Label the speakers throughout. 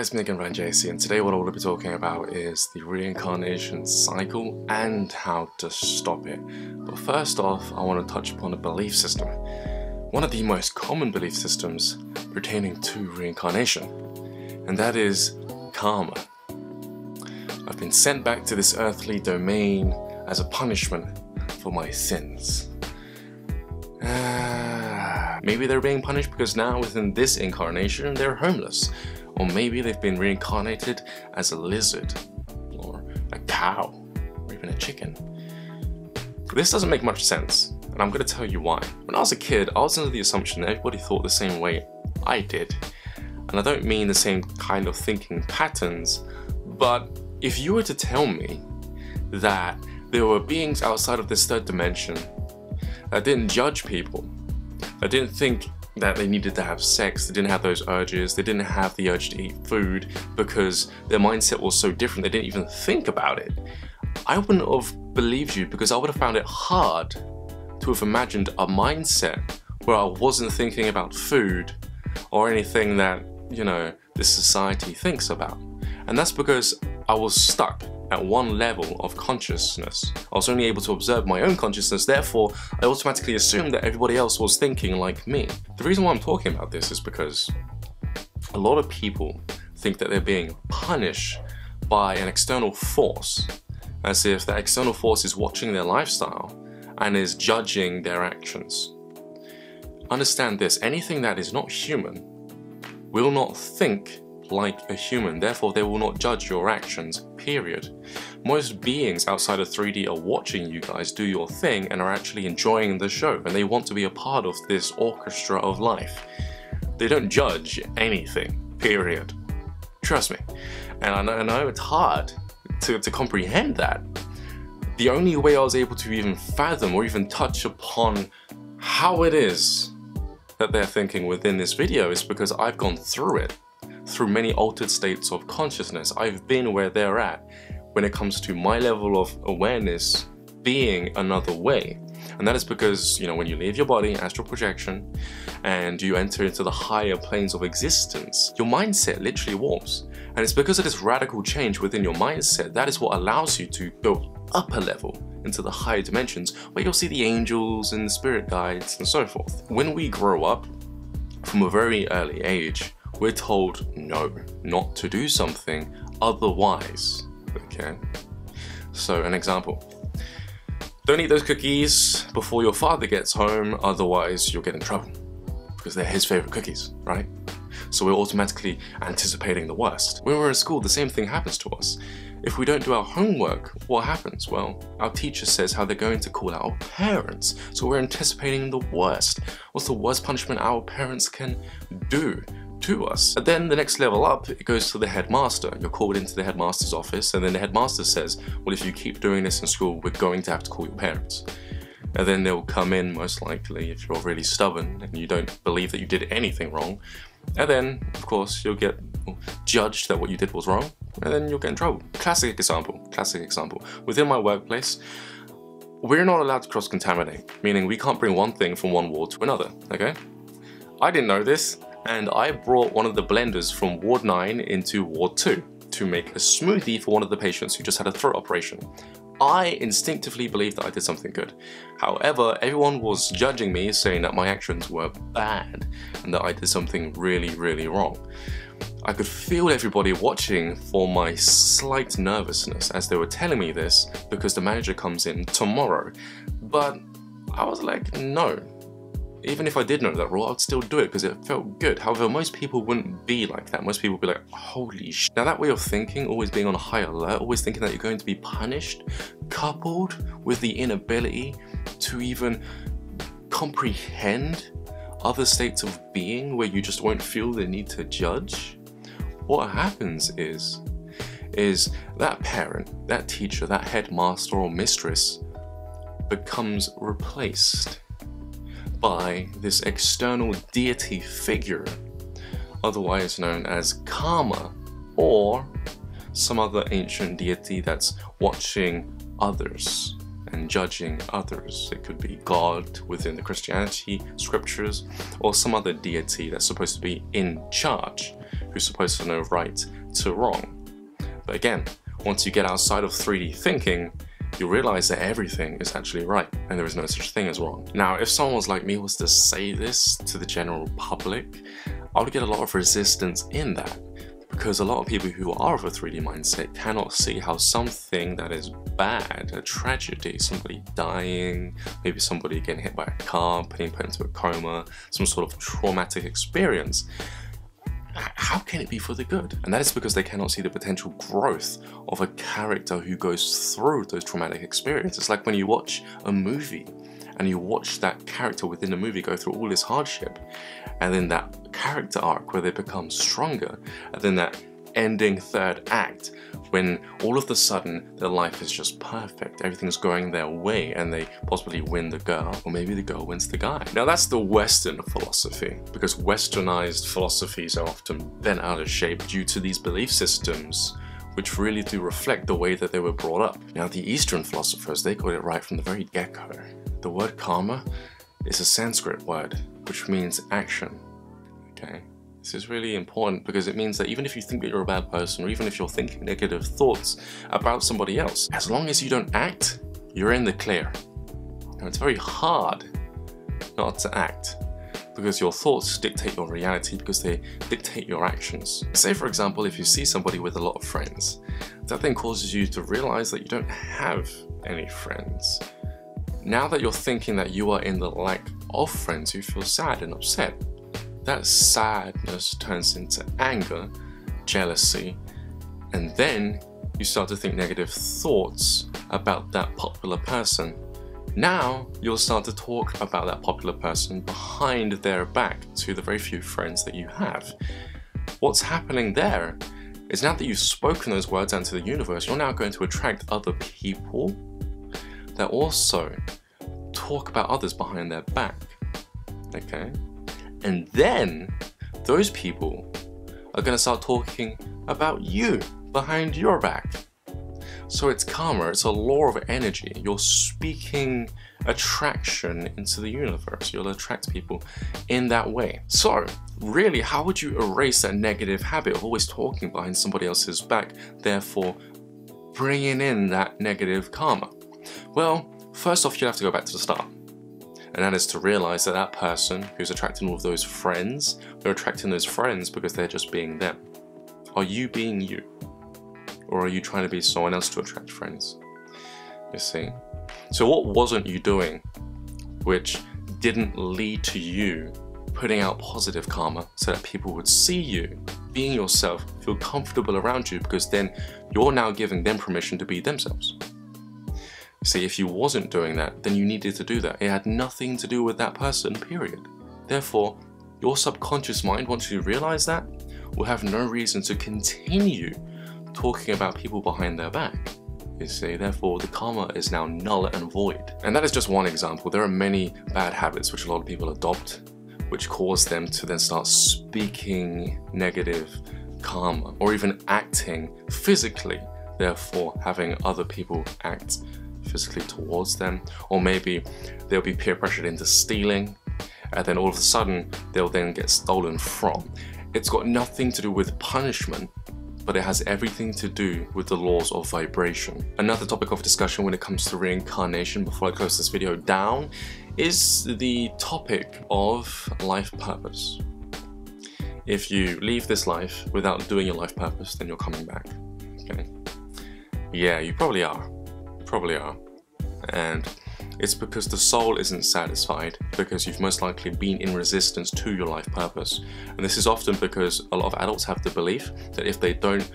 Speaker 1: guys, Nick and JC, and today what I want to be talking about is the reincarnation cycle and how to stop it. But first off, I want to touch upon a belief system. One of the most common belief systems pertaining to reincarnation, and that is karma. I've been sent back to this earthly domain as a punishment for my sins. Maybe they're being punished because now within this incarnation they're homeless. Or maybe they've been reincarnated as a lizard, or a cow, or even a chicken. This doesn't make much sense, and I'm going to tell you why. When I was a kid, I was under the assumption that everybody thought the same way I did. And I don't mean the same kind of thinking patterns, but if you were to tell me that there were beings outside of this third dimension that didn't judge people, that didn't think that they needed to have sex, they didn't have those urges, they didn't have the urge to eat food because their mindset was so different, they didn't even think about it, I wouldn't have believed you, because I would have found it hard to have imagined a mindset where I wasn't thinking about food or anything that, you know, this society thinks about. And that's because I was stuck at one level of consciousness. I was only able to observe my own consciousness, therefore I automatically assumed that everybody else was thinking like me. The reason why I'm talking about this is because a lot of people think that they're being punished by an external force, as if that external force is watching their lifestyle and is judging their actions. Understand this, anything that is not human will not think like a human, therefore they will not judge your actions, period. Most beings outside of 3D are watching you guys do your thing and are actually enjoying the show, and they want to be a part of this orchestra of life. They don't judge anything, period. Trust me. And I know it's hard to comprehend that. The only way I was able to even fathom or even touch upon how it is that they're thinking within this video is because I've gone through it. Through many altered states of consciousness. I've been where they're at when it comes to my level of awareness being another way. And that is because, you know, when you leave your body, astral projection, and you enter into the higher planes of existence, your mindset literally warps. And it's because of this radical change within your mindset that is what allows you to go up a level into the higher dimensions where you'll see the angels and the spirit guides and so forth. When we grow up from a very early age, we're told no, not to do something otherwise, okay? So an example, don't eat those cookies before your father gets home, otherwise you'll get in trouble, because they're his favorite cookies, right? So we're automatically anticipating the worst. When we're in school, the same thing happens to us. If we don't do our homework, what happens? Well, our teacher says how they're going to call out our parents, so we're anticipating the worst. What's the worst punishment our parents can do to us? But then the next level up, it goes to the headmaster. You're called into the headmaster's office, and then the headmaster says, well, if you keep doing this in school, we're going to have to call your parents. And then they'll come in, most likely, if you're really stubborn and you don't believe that you did anything wrong. And then, of course, you'll get judged that what you did was wrong, and then you'll get in trouble. Classic example. Within my workplace, we're not allowed to cross-contaminate, meaning we can't bring one thing from one ward to another, okay? I didn't know this, and I brought one of the blenders from Ward 9 into Ward 2 to make a smoothie for one of the patients who just had a throat operation. I instinctively believed that I did something good. However, everyone was judging me, saying that my actions were bad and that I did something really, really wrong. I could feel everybody watching for my slight nervousness as they were telling me this, because the manager comes in tomorrow. But I was like, no. Even if I did know that rule, I'd still do it because it felt good. However, most people wouldn't be like that. Most people would be like, holy sh*. Now that way of thinking, always being on high alert, always thinking that you're going to be punished, coupled with the inability to even comprehend other states of being where you just won't feel the need to judge, what happens is that parent, that teacher, that headmaster or mistress becomes replaced by this external deity figure, otherwise known as karma, or some other ancient deity that's watching others and judging others. It could be God within the Christianity scriptures, or some other deity that's supposed to be in charge, who's supposed to know right to wrong. But again, once you get outside of 3D thinking, you realize that everything is actually right and there is no such thing as wrong. Now, if someone like me was to say this to the general public, I would get a lot of resistance in that, because a lot of people who are of a 3D mindset cannot see how something that is bad, a tragedy, somebody dying, maybe somebody getting hit by a car, being put into a coma, some sort of traumatic experience, how can it be for the good? And that is because they cannot see the potential growth of a character who goes through those traumatic experiences. Like when you watch a movie and you watch that character within the movie go through all this hardship, and then that character arc where they become stronger, and then that ending third act when all of a sudden their life is just perfect, everything's going their way, and they possibly win the girl, or maybe the girl wins the guy. Now that's the Western philosophy, because westernized philosophies are often bent out of shape due to these belief systems which really do reflect the way that they were brought up. Now the Eastern philosophers, they got it right from the very get-go. The word karma is a Sanskrit word which means action. Okay? This is really important because it means that even if you think that you're a bad person, or even if you're thinking negative thoughts about somebody else, as long as you don't act, you're in the clear. Now it's very hard not to act, because your thoughts dictate your reality, because they dictate your actions. Say for example, if you see somebody with a lot of friends, that then causes you to realize that you don't have any friends. Now that you're thinking that you are in the lack of friends, you feel sad and upset. That sadness turns into anger, jealousy, and then you start to think negative thoughts about that popular person. Now you'll start to talk about that popular person behind their back to the very few friends that you have. What's happening there is, now that you've spoken those words out into the universe, you're now going to attract other people that also talk about others behind their back. Okay? And then those people are going to start talking about you behind your back. So it's karma, it's a law of energy. You're speaking attraction into the universe. You'll attract people in that way. So really, how would you erase that negative habit of always talking behind somebody else's back, therefore bringing in that negative karma? Well, first off, you have to go back to the start. And that is to realize that that person who's attracting all of those friends, they're attracting those friends because they're just being them. Are you being you? Or are you trying to be someone else to attract friends? You see? So what wasn't you doing which didn't lead to you putting out positive karma so that people would see you, being yourself, feel comfortable around you, because then you're now giving them permission to be themselves? See, if you wasn't doing that, then you needed to do that. It had nothing to do with that person, period. Therefore, your subconscious mind, once you realize that, will have no reason to continue talking about people behind their back. You see, therefore the karma is now null and void. And that is just one example. There are many bad habits which a lot of people adopt, which cause them to then start speaking negative karma, or even acting physically, therefore having other people act physically towards them. Or maybe they'll be peer pressured into stealing, and then all of a sudden they'll then get stolen from. It's got nothing to do with punishment, but it has everything to do with the laws of vibration. Another topic of discussion when it comes to reincarnation, before I close this video down, is the topic of life purpose. If you leave this life without doing your life purpose, then you're coming back. Okay? Yeah, you probably are. Probably are. And it's because the soul isn't satisfied, because you've most likely been in resistance to your life purpose. And this is often because a lot of adults have the belief that if they don't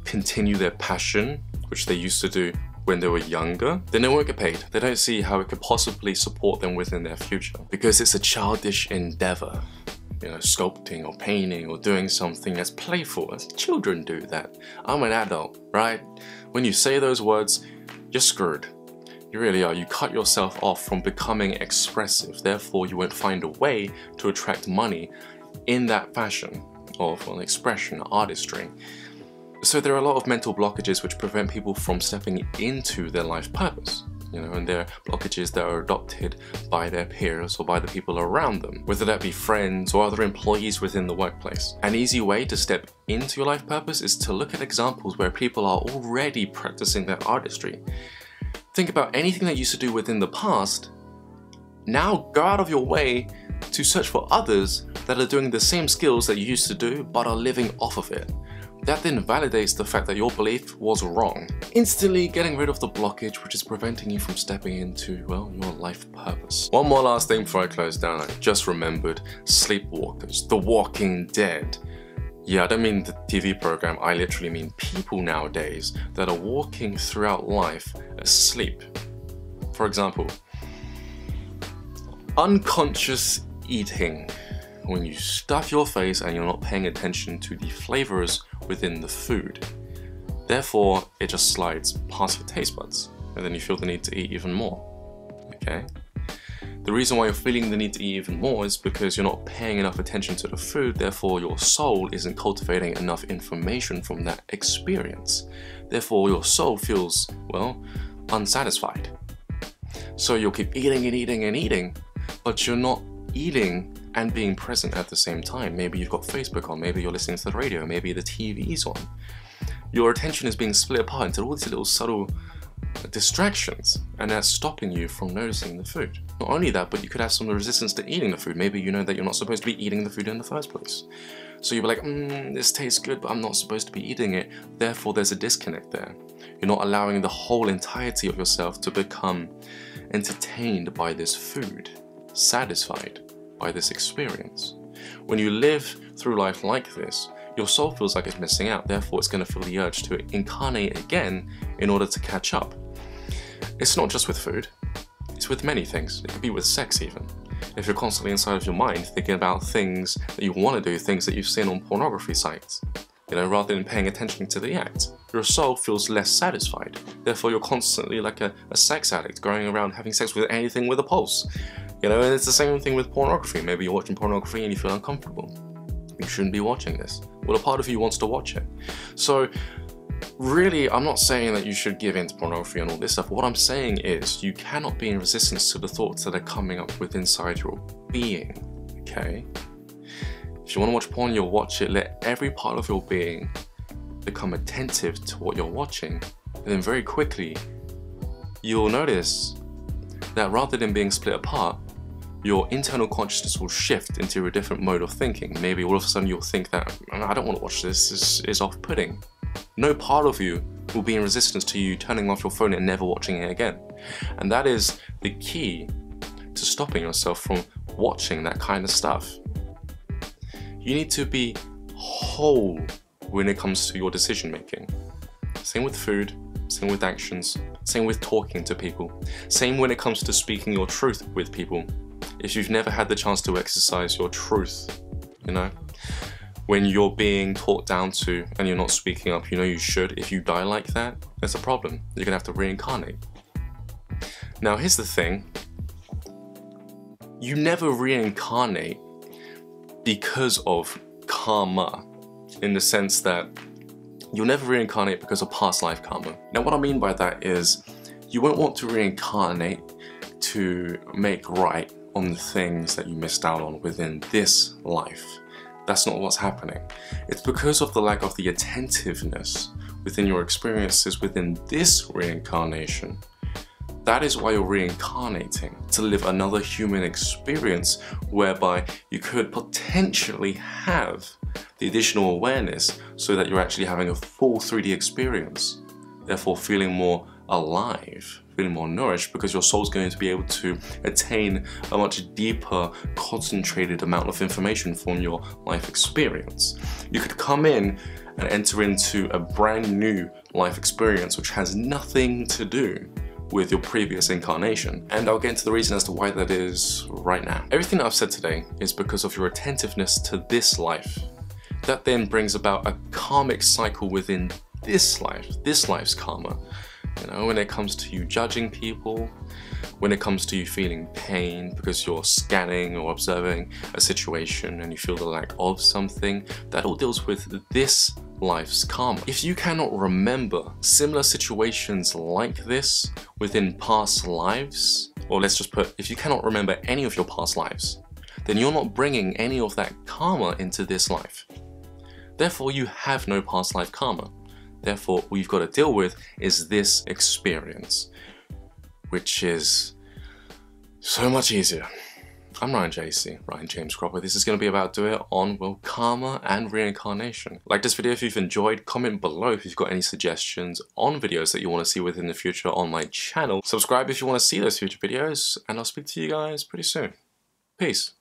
Speaker 1: continue their passion, which they used to do when they were younger, then they won't get paid. They don't see how it could possibly support them within their future, because it's a childish endeavor. You know, sculpting or painting or doing something that's playful. Children do that. I'm an adult, right? When you say those words, you're screwed. You really are. You cut yourself off from becoming expressive. Therefore, you won't find a way to attract money in that fashion of expression, artistry. So there are a lot of mental blockages which prevent people from stepping into their life purpose. and they're blockages that are adopted by their peers or by the people around them, whether that be friends or other employees within the workplace. An easy way to step into your life purpose is to look at examples where people are already practicing their artistry. Think about anything that you used to do within the past. Now go out of your way to search for others that are doing the same skills that you used to do but are living off of it. That then validates the fact that your belief was wrong, instantly getting rid of the blockage which is preventing you from stepping into, well, your life purpose. One more last thing before I close down. I just remembered sleepwalkers, the walking dead. Yeah, I don't mean the TV program, I literally mean people nowadays that are walking throughout life asleep. For example, unconscious eating. When you stuff your face and you're not paying attention to the flavors within the food. Therefore, it just slides past your taste buds, and then you feel the need to eat even more. Okay? The reason why you're feeling the need to eat even more is because you're not paying enough attention to the food, therefore your soul isn't cultivating enough information from that experience. Therefore, your soul feels, well, unsatisfied. So you'll keep eating and eating and eating, but you're not eating and being present at the same time. Maybe you've got Facebook on, maybe you're listening to the radio, maybe the TV's on. Your attention is being split apart into all these little subtle distractions, and that's stopping you from noticing the food. Not only that, but you could have some resistance to eating the food. Maybe you know that you're not supposed to be eating the food in the first place. So you're like, this tastes good, but I'm not supposed to be eating it. Therefore, there's a disconnect there. You're not allowing the whole entirety of yourself to become entertained by this food, satisfied by this experience. When you live through life like this, your soul feels like it's missing out, therefore it's going to feel the urge to incarnate again in order to catch up. It's not just with food, it's with many things. It could be with sex even. If you're constantly inside of your mind thinking about things that you want to do, things that you've seen on pornography sites, rather than paying attention to the act, your soul feels less satisfied. Therefore you're constantly like a sex addict going around having sex with anything with a pulse. And it's the same thing with pornography. Maybe you're watching pornography and you feel uncomfortable. You shouldn't be watching this. Well, a part of you wants to watch it. So really, I'm not saying that you should give in to pornography and all this stuff. What I'm saying is you cannot be in resistance to the thoughts that are coming up with inside your being, okay? If you want to watch porn, you'll watch it. Let every part of your being become attentive to what you're watching. And then very quickly, you'll notice that rather than being split apart, your internal consciousness will shift into a different mode of thinking. Maybe all of a sudden you'll think that, I don't want to watch this, this is off-putting. No part of you will be in resistance to you turning off your phone and never watching it again. And that is the key to stopping yourself from watching that kind of stuff. You need to be whole when it comes to your decision making. Same with food, same with actions, same with talking to people, same when it comes to speaking your truth with people. If you've never had the chance to exercise your truth, when you're being talked down to and you're not speaking up, you should. If you die like that, that's a problem. You're gonna have to reincarnate. Now here's the thing. You never reincarnate because of karma, in the sense that you'll never reincarnate because of past life karma. Now what I mean by that is you won't want to reincarnate to make right on the things that you missed out on within this life. That's not what's happening. It's because of the lack of the attentiveness within your experiences within this reincarnation. That is why you're reincarnating, to live another human experience whereby you could potentially have the additional awareness so that you're actually having a full 3D experience, therefore feeling more alive, feeling more nourished, because your soul's going to be able to attain a much deeper, concentrated amount of information from your life experience. You could come in and enter into a brand new life experience which has nothing to do with your previous incarnation. And I'll get into the reason as to why that is right now. Everything that I've said today is because of your attentiveness to this life. That then brings about a karmic cycle within this life, this life's karma. When it comes to you judging people, when it comes to you feeling pain because you're scanning or observing a situation and you feel the lack of something, that all deals with this life's karma. If you cannot remember similar situations like this within past lives, or let's just put, if you cannot remember any of your past lives, then you're not bringing any of that karma into this life. Therefore, you have no past life karma. Therefore, what you've got to deal with is this experience, which is so much easier. I'm Ryan James Cropper. This is going to be about doing it on, well, karma and reincarnation. Like this video if you've enjoyed, comment below if you've got any suggestions on videos that you want to see within the future on my channel. Subscribe if you want to see those future videos, and I'll speak to you guys pretty soon. Peace.